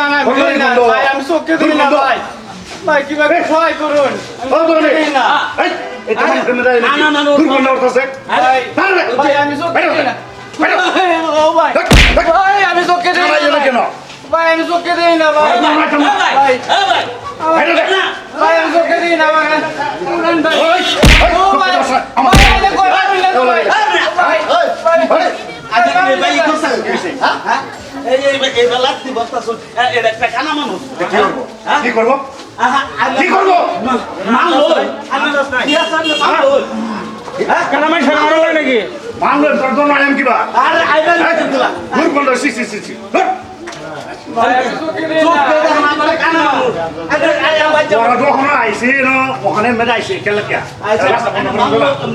কানা করি না ভাই আমি চোখে দিই না ভাই ভাই কিভাবে সহায় করুন না এটা মানে কেন যায় না না দুর্গন্ধ করতেছে ভাই আমি চোখে দিই না ও ভাই ভাই আমি চোখে দিই না কেন ভাই আমি চোখে দিই না ভাই ভাই ভাই আমি চোখে দিই না ভাই ও ভাই ভাই এটা কই ভাই ভাই আজকে ভাই কি করছ হ্যাঁ এই লাগতি বস্তাছ এটা একটা কানা মানুষ কি করব কি করব মারলো আমি কি আছে মারলো হ্যাঁ কানা মাই সারা মারলো নাকি মানলে তোর তো নাম কিবা আরে আইবা দিলা দুর্গন্ধ সি ভাই আমি চোখে দিই চোখ না দেখে আমার কানা মানুষ আরে বাচ্চা ওরা তো ওখানে আইছে না ওখানে মেরে আইছে কেলে কে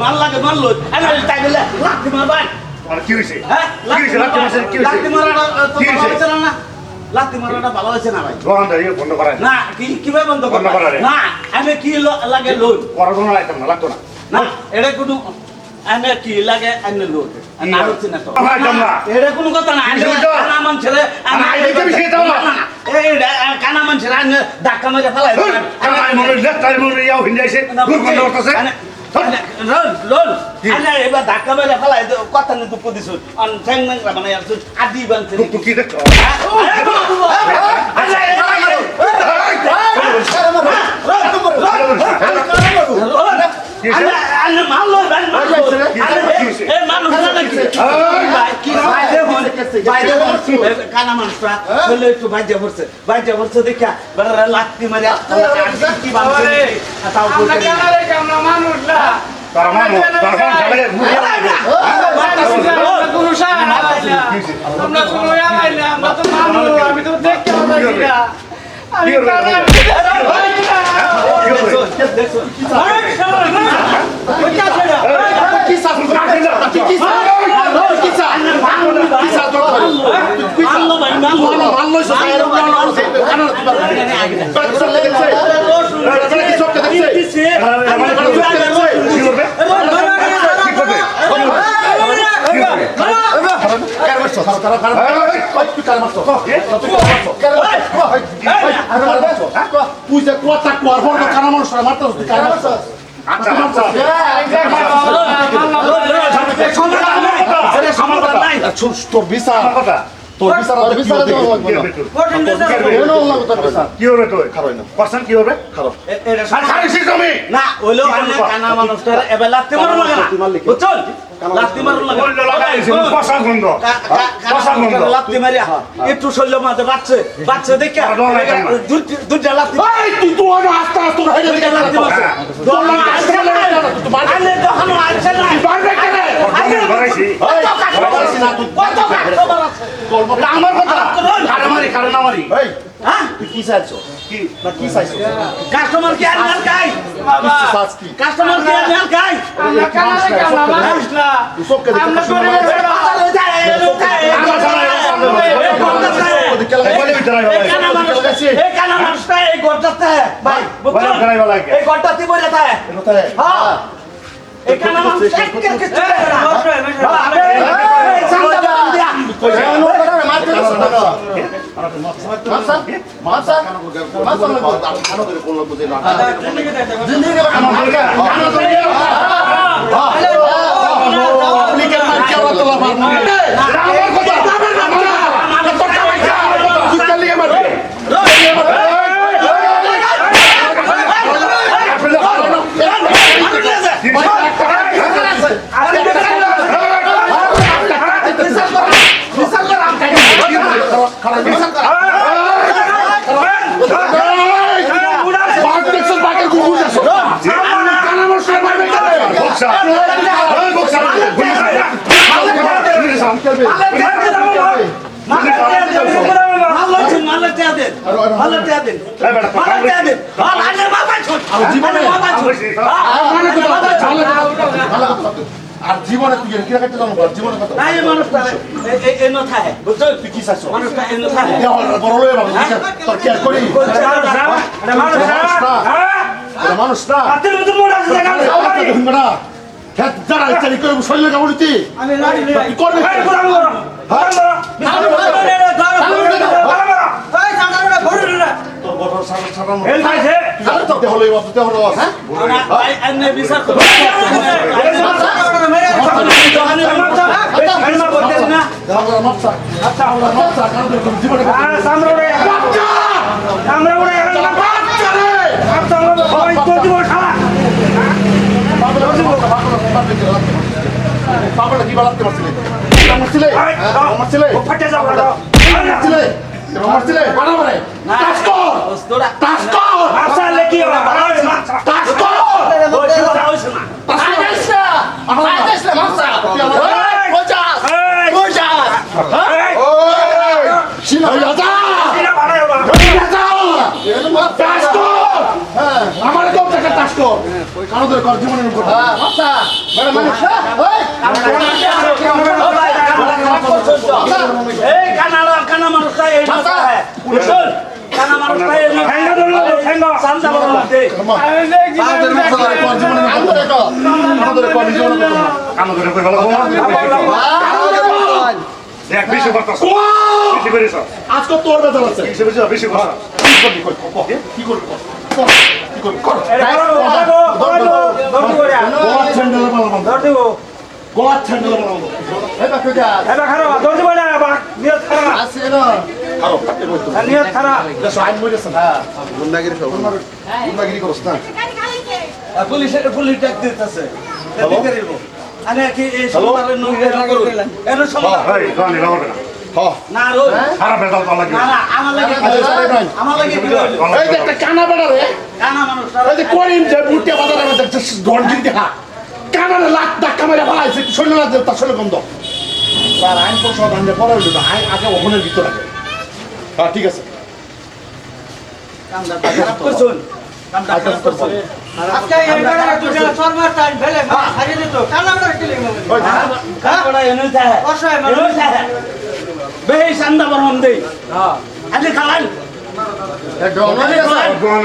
মাল লাগে মারলো আরে তাই বলে লাগতি মারবাই আর কি হইছে হ্যাঁ কি হইছে লাগতে মারছে কি হইছে লাগতি মারাটা তো কি ভালো হইছে? হইছে না লাগতি মারাটা ভালো হইছে না ভাই দোকানটা ইয়ে বন্ধ করায় না কিভাবে বন্ধ বন্ধ করা রে। না আমি কি লাগে লোন ওরা তো লাইতাম না লাগতো না না এটা কোনো আমি কি লাগে আমি লোন না হচ্ছে না তো লাইতাম না এটা কোনো কথা না আমি কানা মান ছেলে এইটা বিষয় দাও না। এই কানা মান ছেলে আমি ধাক্কা মেরে ফেলাই আমি মনে লেফট মনে ইয়াও হিন্দাইছে দুর্গন্ধ করতেছে লোন আমি এবার ধাক্কা মেরে ফেলাই কথা নিয়ে দুঃখ দিছো ঠ্যাং ম্যাংরা মানে আদি বানছে তুই কি দেখছ কানা মানুষটা বলে একটু বাজ্যা পড়ছে দেখা লাগতি মারি কি বানছে আমরা কানা রে আমরা মানুষ না তার মানো তার ফোন চালে ঘুরে আইবে আমরা কোনো সাহায্য না আমরা কোনো আলাই না আমরা তো মানুষ আমি তো দেখতে পাচ্ছি না আমি কানা কি সাফ করে কি তোর বিচার তোর বিচার কি হবে তুই পার্সন কি হবে খারাপ না ওইলো কানা মানুষটা এবার লাগতে মারুন লাগে না বুঝছেন লাগতে মারুন লাগে পশা গন্ধ লাগতে মারিয়া একটু শৈল মাঝে বাচ্চা দেখে দুটা লাগতে তুই তো আস্তে আস্তে লাগতে মারছে আলে তো হানো আছে না আমার কথা কারণামারি হ্যাঁ তুই কি চাইছো কি কি চাইছো কাস্টমার কি আর মাল খাই বাবা শাস্তি কাস্টমার কি আর মাল খাই আমরা কানা রে আমরা মানুষ না আমরা এই কানা মানুষটা এই ঘরটাতে ভাই এই ঘরটাতে বই যেতে হ্যাঁ এই কানা মানুষ একটা কিছু আর জীবনে তুই কি রাখতে জানো জীবনে কত নাই মানুষটা এই নথা হে বুঝছো তুই কি চাইছো মানুষটা এই নথা হে বড় লয়ে বাবা তোর কি করি মানুষ না হাতের মধ্যে মোড় আছে জায়গা না খেত যারা চালি করে শরীরে কামড়িতি আমি লাড়ি কি করবে এই পুরাম করো হ্যাঁ বড় সারা সারা হেল পাইছে আরে তো দেহ লই বাপ দেহ লই হ্যাঁ ভাই এনে বিচার করো হেলমা বলতে না দাদা মাপসা আচ্ছা আমরা মাপসা কারণ জীবনে সামনে ওরে বাচ্চা সামনে ওরে বাচ্চা রে আচ্ছা ভাই তো দিব শালা বাবা কি বালাতে পারছিলে মারছিলে মারছিলে ফাটে যাও না মারছিলে মারছিলে বাড়া মারে টাচ কর ওস্তরা টাচ কর আসলে কি হবে টাচ কর আমার কম টাকা টাচ কর কারোদের কর জীবনের উপর এই কানা মানুষটা এই মাথা হ্যাঁ বুঝুন কানা মানুষটা এই ঠ্যাঙ্গা ধরলো ঠ্যাঙ্গা সান্দা বড় দে আমাদের কই ভালো দেখ বেশি করতাছ বেশি করিস আজকে তোর বেতন আছে বেশি করছ কি করবি কি করবি কর ধর দিব গোলাপ ছেন্ডেল বানাবো ধর দিব গোলাপ ছেন্ডেল বানাবো এই দেখো যা এবার খারাপ ধর দিব না বাক নিয়ত খারাপ আছে না খারাপ কাটতে বলতো নিয়ত খারাপ দেশ আইন মরেছে না গুন্ডাগিরি করছ না গুন্ডাগিরি করছ না পুলিশ ট্যাগ দিতেছে কি করিব আরে কি এই সমাজের নইরে লাগলো এর সমাজ এই গানি লাগবে না হ্যাঁ না রো খারাপ রেজাল্ট লাগবে না না আমার লাগে আমার লাগে কি হইলো এই যে একটা কানা বেড়া রে কানা মানুষটা এই যে করিম যে বুটিয়া বাজারে মধ্যে ধন কিনতে হা কানারে লাখ টাকা মেরে ফেলাইছে শৈল না তার শৈল গন্ধ তার আইন পরিষদ আনলে পরে হইল না আইন আগে ওখানের ভিতরে আগে হ্যাঁ ঠিক আছে কামটা খারাপ করছুন কামটা খারাপ করছুন আজকে এই বেড়া তুই শর্মা টাইম ফেলে হারিয়ে দিত কানা বেড়া কিলে ওই কাপড়া এনে যায় অসহায় এনে মানুষ যায় বেই সান্দা বরহম দেই হ্যাঁ আজকে খালান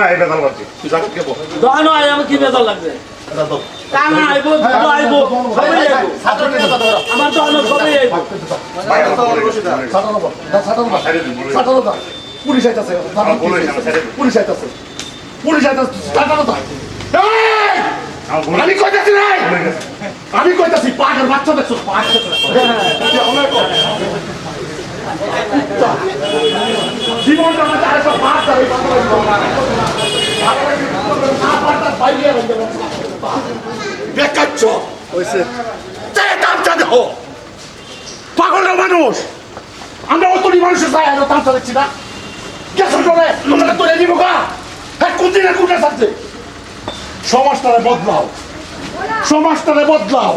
না এটা ভালো লাগছে যাকে বল দোকানো আই আমার কি বেজাল লাগছে কানা আইবো দুটো আইবো সবই আইবো আমার দোকানো সবই আইবো পুলিশ আইতাছে পুলিশ আইতাছে পুলিশ আইতাছে আমি কইতাছি নাই আমি কইতাছি পাগের বাচ্চা দেখছো পাগ জীবনটা মধ্যে আরেকটা পাগ ধরে বেকাচ্ছ হয়েছে তামচা দেহ পাগলের মানুষ আমরা অতটি মানুষের চাই আমরা তামচা দেখছি না কেসন করে তোমরা তোলে দিব গা হ্যাঁ কোন দিনে কোনটা থাকছে সমাজটারে বদলাও সমাজটারে বদলাও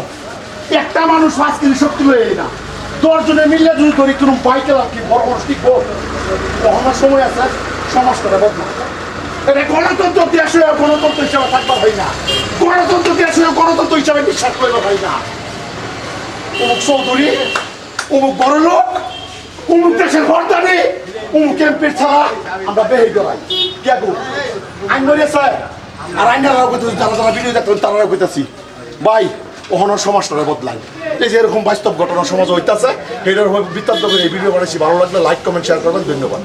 একটা মানুষ 5 কেজি শক্তি লয়ে না 10 জনে মিললে যদি করি কোনো বাইকে লাগি বড় মানুষ কি কর আমার সময় আছে সমাজটারে বদলাও এটা গণতন্ত্র দেশ হয়ে গণতন্ত্র হিসাবে থাকবার হয় না গণতন্ত্র দেশ হয়ে গণতন্ত্র হিসাবে বিশ্বাস করবার হয় না অমুক চৌধুরী অমুক বড় লোক অমুক দেশের ঘরদানি অমুক এমপির ছাড়া আমরা বেহে গড়াই কে গো আইন মরিয়েছে আর আইনারাও কইতেছি যারা যারা ভিডিও দেখতেন তারাও কইতেছি ভাই ওখানে সমাজটারে বদলাই এই যে এরকম বাস্তব ঘটনা সমাজ হইতাছে এটার বৃত্তান্ত করে এই ভিডিও বানাইছি ভালো লাগলে লাইক কমেন্ট শেয়ার করবেন ধন্যবাদ।